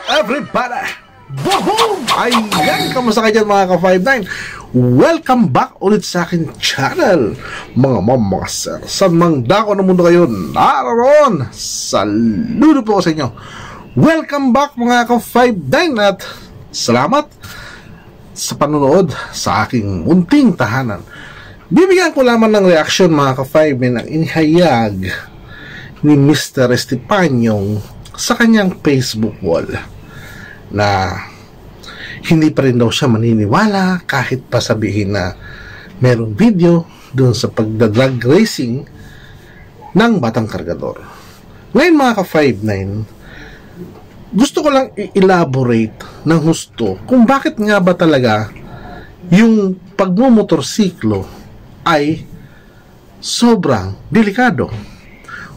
everybody! Boom! Ayan, kamusta kayo dyan mga ka-59? Welcome back ulit sa akin channel, mga mamaster. Saan mang dako ng mundo kayo naroon, saludo po sa inyo. Welcome back mga ka-59 at salamat sa panonood sa aking munting tahanan. Bibigyan ko lamang ng reaksyon mga ka-59 ng inihayag ni Mr. Estepanyong sa kanyang Facebook wall na hindi pa rin daw siya maniniwala kahit pa sabihin na merong video dun sa pagdadrag racing ng Batang Kargador. Ngayon mga ka-59, gusto ko lang i-elaborate ng husto kung bakit nga ba talaga yung pagmumotorsiklo ay sobrang delikado.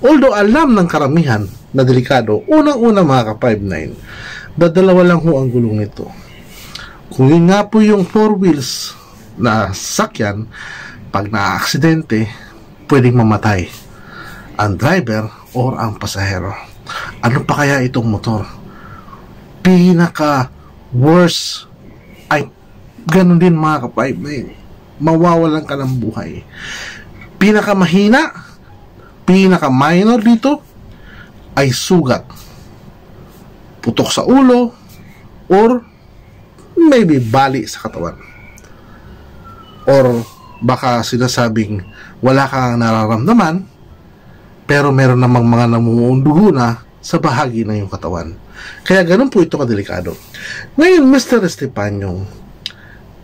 Although alam ng karamihan na delikado, unang-una mga ka-59, dalawa lang ho ang gulong nito. Kung yun nga po yung 4 wheels na sakyan, pag na-aksidente, pwedeng mamatay ang driver or ang pasahero. Ano pa kaya itong motor? Pinaka-worst ay ganun din mga ka-59. Mawawalan ka ng buhay. Pinaka-mahina, pinaka-minor dito ay sugat, putok sa ulo, or maybe bali sa katawan, or baka sinasabing wala kang nararamdaman pero meron namang mga namumuundugo na sa bahagi ng iyong katawan. Kaya ganun po ito kadelikado. Ngayon Mr. Estepanyong,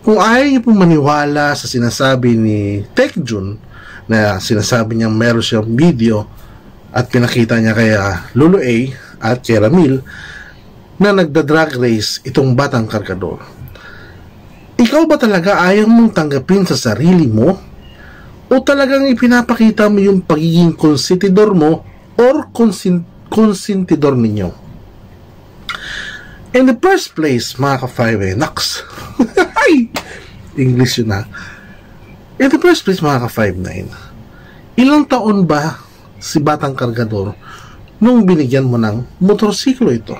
kung ayaw niyo pong maniwala sa sinasabi ni Tekjun na sinasabi niya meron siyang video at pinakita niya kay Lolo A at kay Ramil na nagda-drag race itong Batang Kargador, ikaw ba talaga ayaw mong tanggapin sa sarili mo o talagang ipinapakita mo yung pagiging konsentidor mo or konsentidor ninyo? In the first place mga ka-5 naks English yun na. In the first place mga ka-59, ilang taon ba si Batang Kargador nung binigyan mo ng motorsiklo ito?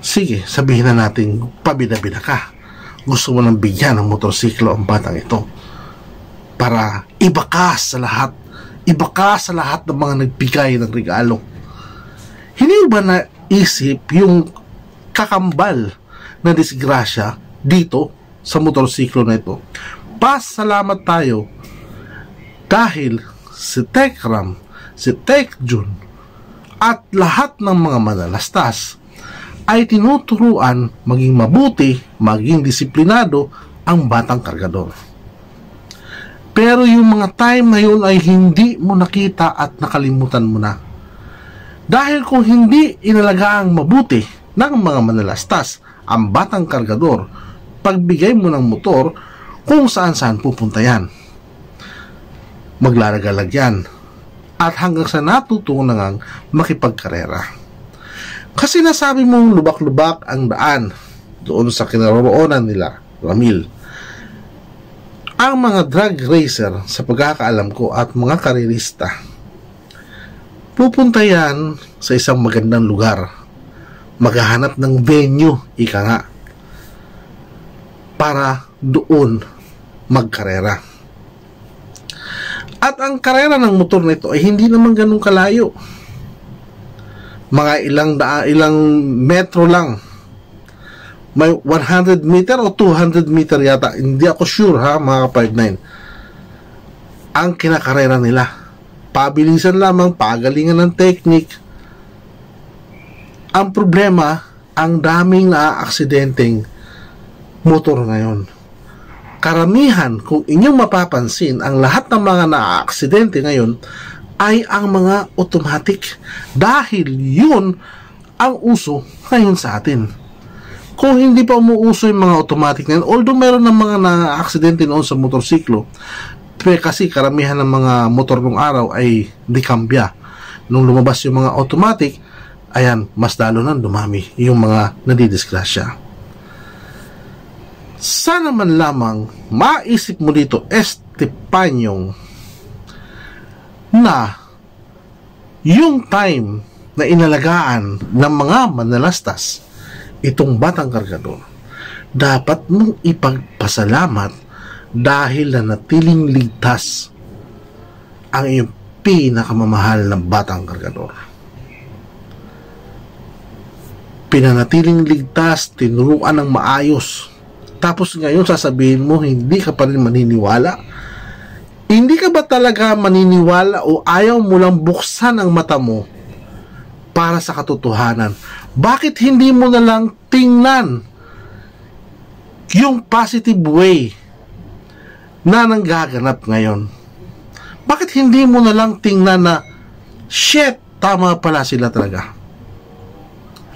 Sige, sabihin na natin pabida-bida ka. Gusto mo nang bigyan ng motorsiklo ang batang ito para ibakas sa lahat ng mga nagbigay ng regalo. Hindi ba naisip yung kakambal na disgrasya dito sa motorsiklo na ito? Pasalamat tayo dahil si Tekram, si Tekjun at lahat ng mga manalastas ay tinuturuan maging mabuti, maging disiplinado ang Batang Kargador. Pero yung mga time na yun ay hindi mo nakita at nakalimutan mo na. Dahil kung hindi inalagaang mabuti ng mga manalastas ang Batang Kargador, pagbigay mo ng motor, kung saan-saan pupunta yan. Maglalagalag yan. At hanggang sa natutunan ngang makipagkarera. Kasi nasabi mong lubak-lubak ang daan doon sa kinaroroonan nila, Ramil. Ang mga drag racer, sa pagkakaalam ko, at mga karerista, pupunta yan sa isang magandang lugar. Maghahanap ng venue, ika nga, para doon magkarera. At ang karera ng motor na ito ay hindi naman ganun kalayo. Mga ilang metro lang. May 100 meter o 200 meter yata. Hindi ako sure ha mga ka-59. Ang kinakarera nila. Pabilisan lamang, pagalingan ng technique. Ang problema, ang daming naaaksidenteng motor ngayon. Karamihan, kung inyong mapapansin, ang lahat ng mga naaaksidente ngayon ay ang mga automatic. Dahil yun ang uso ngayon sa atin. Kung hindi pa umuuso yung mga automatic na yun, although meron ng mga naaaksidente noon sa motorsiklo, kasi karamihan ng mga motor ng araw ay dikambya. Nung lumabas yung mga automatic, ayan, mas lalo nang dumami yung mga nadidisgrasya. Sana man lamang maisip mo dito, Estepanyong, na yung time na inalagaan ng mga manalastas itong batang kargador, dapat mong ipagpasalamat dahil nanatiling ligtas ang iyong pinakamamahal na batang kargador. Pinanatiling ligtas, tinuruan ng maayos, tapos ngayon sasabihin mo hindi ka pa rin maniniwala? Hindi ka ba talaga maniniwala o ayaw mo lang buksan ang mata mo para sa katotohanan? Bakit hindi mo na lang tingnan yung positive way na nanggaganap ngayon? Bakit hindi mo na lang tingnan na, shit, tama pala sila talaga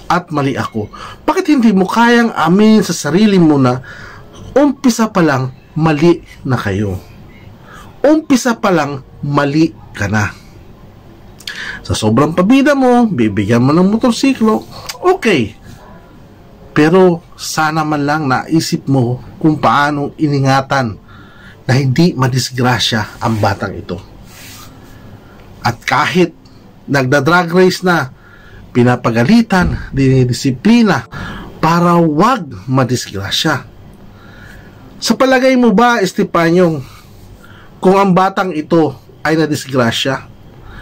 at mali ako? Bakit hindi mo kayang aminin sa sarili mo na umpisa pa lang mali na kayo? Umpisa pa lang mali ka na. Sa sobrang pabida mo, bibigyan mo ng motorsiklo, okay. Pero sana man lang naisip mo kung paanong iningatan na hindi madisgrasya ang batang ito. At kahit nagda-drag race na, pinapagalitan, dinidisiplina para wag madisgrasya. Sa palagay mo ba, Estepanyong, kung ang batang ito ay nadisgrasya,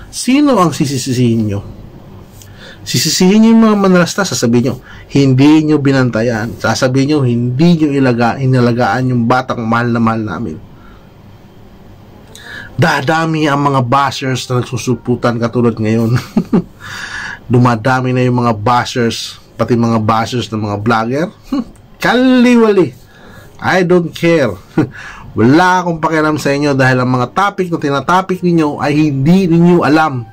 sino ang sisisihin nyo? Sisisihin nyo yung mga manalastas, sasabihin nyo, hindi nyo binantayan. Sasabihin nyo, hindi nyo inalagaan yung batang mahal na mahal namin. Dadami ang mga bashers na nagsusuputan katulad ngayon. Dumadami na yung mga bashers, pati mga bashers ng mga vlogger. Kaliwali. I don't care. Wala akong pakialam sa inyo dahil ang mga topic na tinatopic ninyo ay hindi ninyo alam.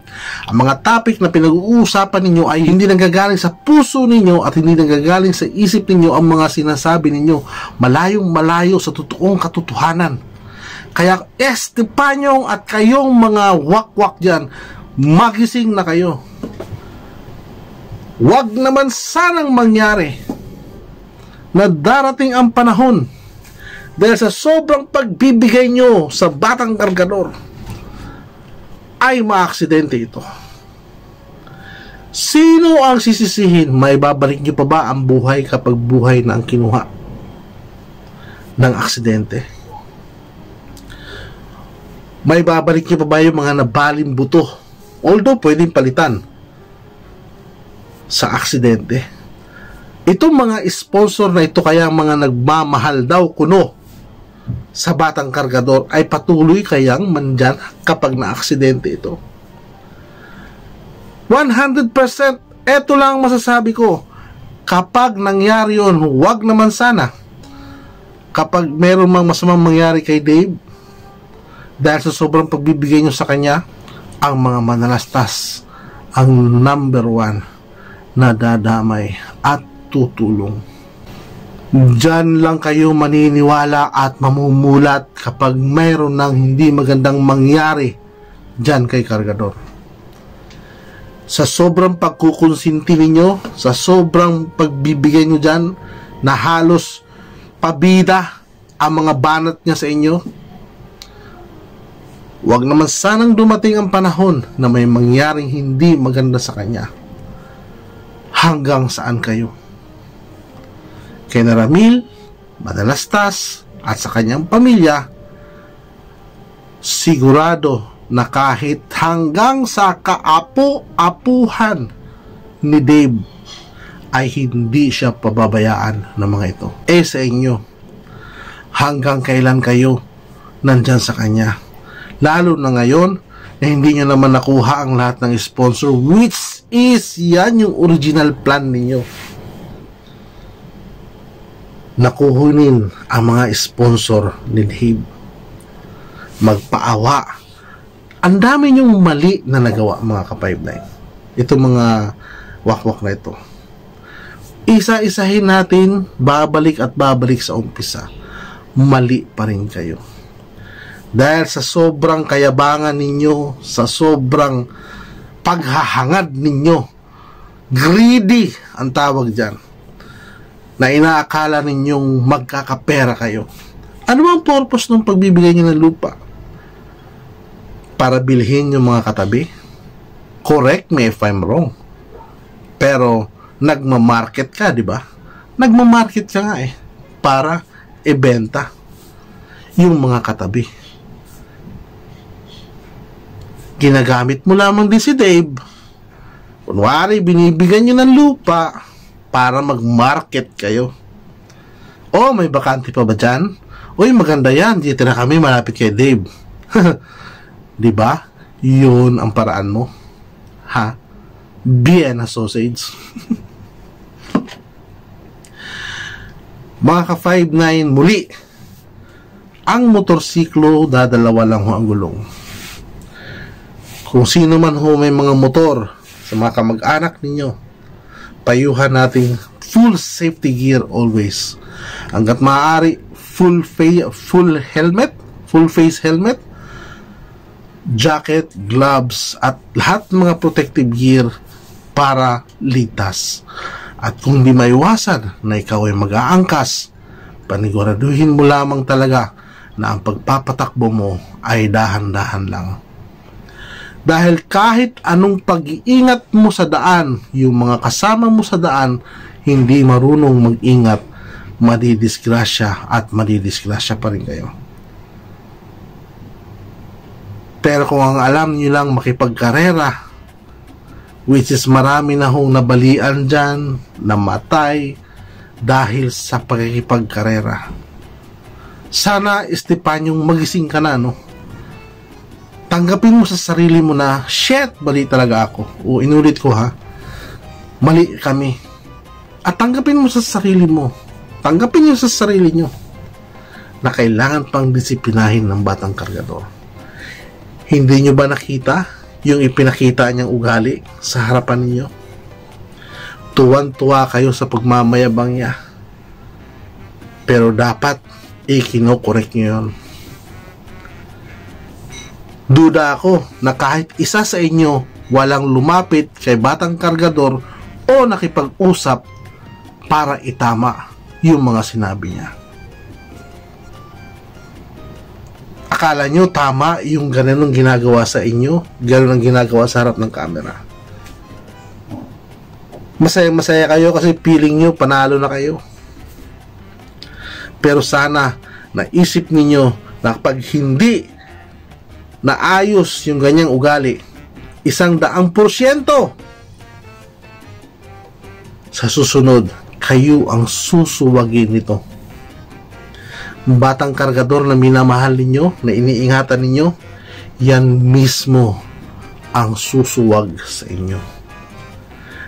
Ang mga topic na pinag-uusapan ninyo ay hindi nanggagaling sa puso ninyo at hindi nanggagaling sa isip ninyo. Ang mga sinasabi ninyo malayong malayo sa totoong katotohanan. Kaya Estepanyong at kayong mga wakwak dyan, magising na kayo. Wag naman sanang mangyari na darating ang panahon dahil sa sobrang pagbibigay nyo sa batang kargador ay maaksidente ito. Sino ang sisisihin? May babalik nyo pa ba ang buhay kapag buhay na ang kinuha ng aksidente? May babalik nyo pa ba yung mga nabaling buto? Although pwedeng palitan sa aksidente. Itong mga sponsor na ito, kaya mga nagmamahal daw kuno sa batang kargador, ay patuloy kayang mandyan kapag na-aksidente ito. 100%, eto lang masasabi ko, kapag nangyari yun, huwag naman sana. Kapag meron mang masamang mangyari kay Dave, dahil sa sobrang pagbibigay nyo sa kanya, ang mga manalastas ang number 1 na dadamay at tutulong. Diyan lang kayo maniniwala at mamumulat kapag mayroon ng hindi magandang mangyari diyan kay kargador. Sa sobrang pagkukonsinti ninyo, sa sobrang pagbibigay nyo diyan, na halos pabida ang mga banat niya sa inyo, wag naman sanang dumating ang panahon na may mangyaring hindi maganda sa kanya. Hanggang saan kayo? Kay Ramil, Manalastas, at sa kanyang pamilya, sigurado na kahit hanggang sa kaapu-apuhan ni Dave ay hindi siya pababayaan ng mga ito. Sa inyo, hanggang kailan kayo nandyan sa kanya? Lalo na ngayon na hindi nyo naman nakuha ang lahat ng sponsor, which is yan yung original plan ninyo. Nakuhunin ang mga sponsor ni Dave. Magpaawa. Ang dami niyong mali na nagawa, mga ka-5-9. Itong mga wakwak na ito. Isa-isahin natin, babalik at babalik sa umpisa. Mali pa rin kayo. Dahil sa sobrang kayabangan ninyo, sa sobrang paghahangad ninyo, greedy ang tawag dyan, na inaakala ninyong magkakapera kayo. Ano ang purpose ng pagbibigay nyo ng lupa? Para bilhin yung mga katabi? Correct me if I'm wrong. Pero nagma-market ka, di ba? Nagma-market ka nga para ibenta yung mga katabi. Ginagamit mo lamang din si Dave. Kunwari, binibigyan nyo ng lupa para mag-market kayo. Oh, may bakante pa ba dyan? Uy, maganda yan. Dito na kami, malapit kay Dave. Diba? Yun ang paraan mo. Ha? Vienna sausage. Mga ka-5-9, muli. Ang motorsiklo, dadalawa lang ho ang gulong. Kung sino man ho may mga motor sa mga kamag-anak ninyo, payuhan nating full safety gear always. Hanggat maaari, full face helmet, jacket, gloves, at lahat ng mga protective gear para ligtas. At kung di maiwasan na ikaw ay mag-aangkas, paniguraduhin mo lamang talaga na ang pagpapatakbo mo ay dahan-dahan lang. Dahil kahit anong pag-iingat mo sa daan, yung mga kasama mo sa daan hindi marunong mag-ingat, madidisgrasya at madidisgrasya pa rin kayo. Pero kung ang alam nyo lang makipagkarera, which is marami na hong nabalian dyan, namatay dahil sa pagkikipagkarera. Sana, Esteban, yung magising ka na, no? Tanggapin mo sa sarili mo na, shit, mali talaga ako. O, inulit ko ha, mali kami. At tanggapin mo sa sarili mo, tanggapin nyo sa sarili nyo na kailangan pang disiplinahin ng batang kargador. Hindi nyo ba nakita yung ipinakita niyang ugali sa harapan ninyo? Tuwan-tuwa kayo sa pagmamayabang niya. Pero dapat ikinokorek nyo yun. Duda ako na kahit isa sa inyo walang lumapit kay batang kargador o nakipag-usap para itama yung mga sinabi niya. Akala nyo tama yung ganun ginagawa sa inyo, ganun ang ginagawa sa harap ng camera. Masaya kayo kasi feeling nyo panalo na kayo. Pero sana naisip ninyo na pag hindi naayos yung ganyang ugali, 100% sa susunod kayo ang susuwagin nito. Batang kargador na minamahal ninyo, na iniingatan ninyo, yan mismo ang susuwag sa inyo.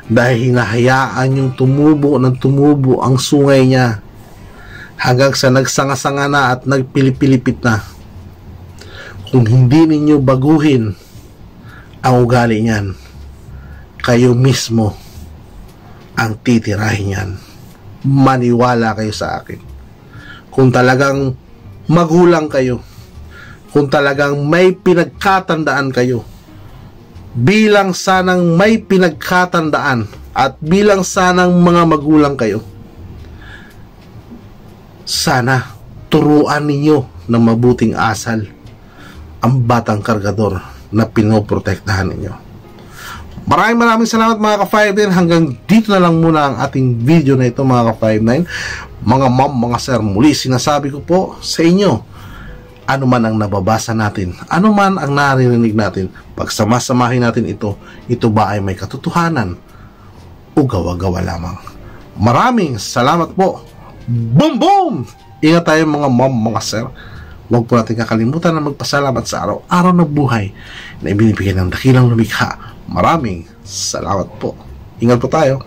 Dahil hinahayaan yung tumubo ng tumubo ang sungay niya hanggang sa nagsanga-sanga na at nagpilipilipit na. Kung hindi ninyo baguhin ang ugali niyan, kayo mismo ang titirahin yan. Maniwala kayo sa akin. Kung talagang magulang kayo, kung talagang may pinagkatandaan kayo, bilang sanang may pinagkatandaan at bilang sanang mga magulang kayo, sana turuan ninyo ng mabuting asal ang batang kargador na pinoprotektahan ninyo. Maraming salamat mga ka-5-9. Hanggang dito na lang muna ang ating video na ito mga ka-5-9. Mga ma'am, mga sir, muli sinasabi ko po sa inyo, ano man ang nababasa natin, ano man ang naririnig natin, pagsamasamahin natin ito ba ay may katotohanan o gawa-gawa lamang. Maraming salamat po. Boom boom! Ingat tayo mga ma'am, mga sir. Huwag po natin kakalimutan na magpasalamat sa araw-araw na buhay na ibinibigay ng dakilang lumikha. Maraming salamat po. Ingat po tayo.